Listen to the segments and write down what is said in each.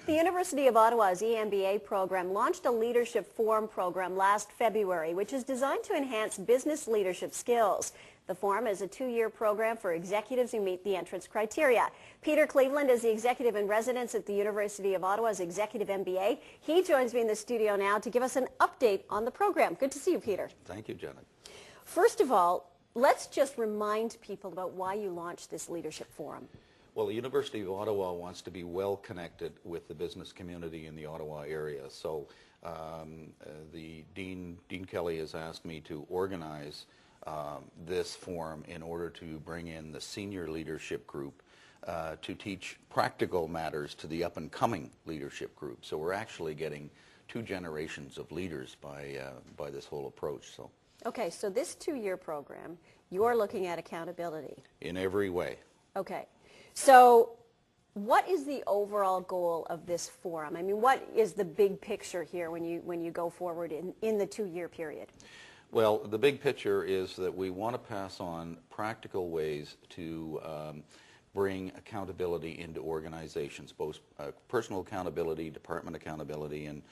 The University of Ottawa's EMBA program launched a Leadership Forum program last February, which is designed to enhance business leadership skills. The Forum is a 2-year program for executives who meet the entrance criteria. Peter Cleveland is the executive in residence at the University of Ottawa's Executive MBA. He joins me in the studio now to give us an update on the program. Good to see you, Peter. Thank you, Janet. First of all, let's just remind people about why you launched this Leadership Forum. Well, the University of Ottawa wants to be well connected with the business community in the Ottawa area. So the Dean Kelly has asked me to organize this forum in order to bring in the senior leadership group to teach practical matters to the up-and-coming leadership group. So we're actually getting 2 generations of leaders by this whole approach. So. Okay, so this 2-year program, you're looking at accountability. In every way. Okay. So what is the overall goal of this forum? I mean, what is the big picture here when you go forward in the 2-year period? Well, the big picture is that we want to pass on practical ways to bring accountability into organizations, both personal accountability, department accountability, and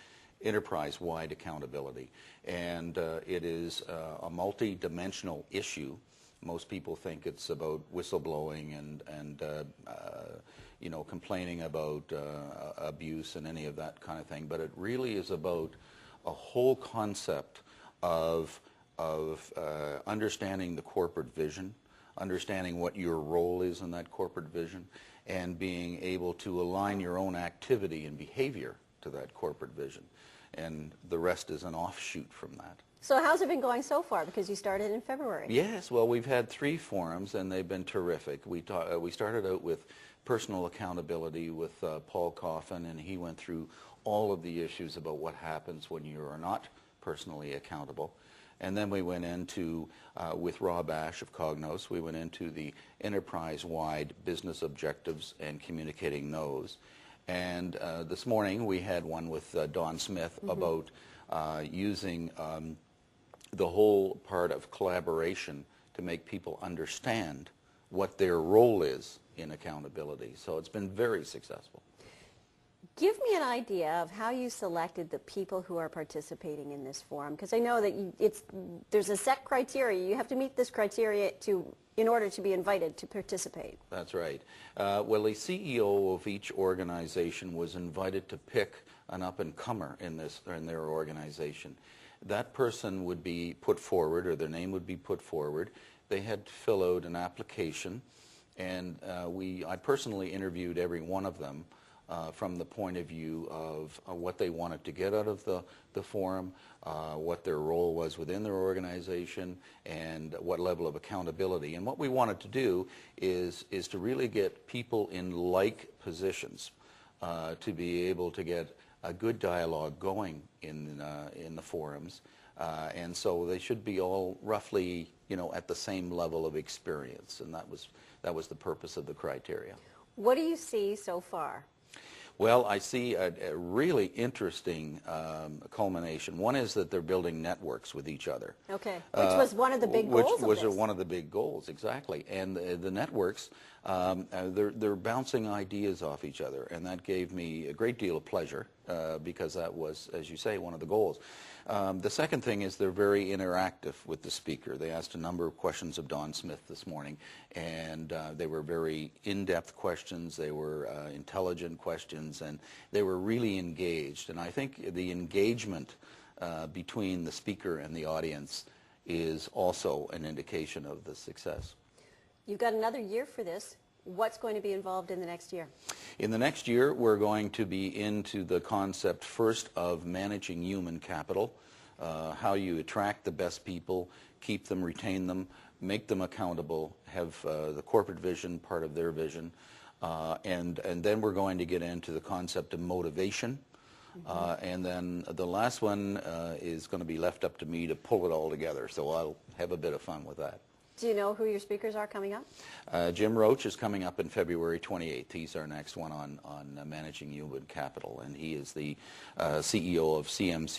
enterprise-wide accountability. And it is a multi-dimensional issue. Most people think it's about whistleblowing and you know, complaining about abuse and any of that kind of thing, but it really is about a whole concept of understanding the corporate vision, understanding what your role is in that corporate vision, and being able to align your own activity and behavior to that corporate vision. And the rest is an offshoot from that. So how's it been going so far? Because you started in February. Yes, well, we've had 3 forums, and they've been terrific. We started out with personal accountability with Paul Coffin, and he went through all of the issues about what happens when you are not personally accountable. And then we went into, with Rob Ash of Cognos, we went into the enterprise-wide business objectives and communicating those. And this morning we had one with Don Smith about using the whole part of collaboration to make people understand what their role is in accountability. So it's been very successful. Give me an idea of how you selected the people who are participating in this forum, because I know that there's a set criteria. You have to meet this criteria in order to be invited to participate. That's right. Well, the CEO of each organization was invited to pick an up-and-comer in their organization. That person would be put forward, or their name would be put forward. They had to fill out an application, and I personally interviewed every one of them from the point of view of what they wanted to get out of the forum, what their role was within their organization, and what level of accountability. And what we wanted to do is to really get people in like positions to be able to get a good dialogue going in the forums, and so they should be all roughly, you know, at the same level of experience, and that was the purpose of the criteria. What do you see so far? Well, I see a really interesting culmination. One is that they're building networks with each other. Okay, which was one of the big goals of this. Which was one of the big goals, exactly. And the networks, they're bouncing ideas off each other, and that gave me a great deal of pleasure because that was, as you say, one of the goals. The second thing is they're very interactive with the speaker. They asked a number of questions of Don Smith this morning, and they were very in-depth questions. They were intelligent questions, and they were really engaged. And I think the engagement between the speaker and the audience is also an indication of the success. You've got another year for this. What's going to be involved in the next year? In the next year, we're going to be into the concept first of managing human capital, how you attract the best people, keep them, retain them, make them accountable, have the corporate vision part of their vision, and then we're going to get into the concept of motivation. And then the last one is going to be left up to me to pull it all together, so I'll have a bit of fun with that. Do you know who your speakers are coming up? Jim Roach is coming up in February 28th. He's our next one on managing human capital, and he is the CEO of CMC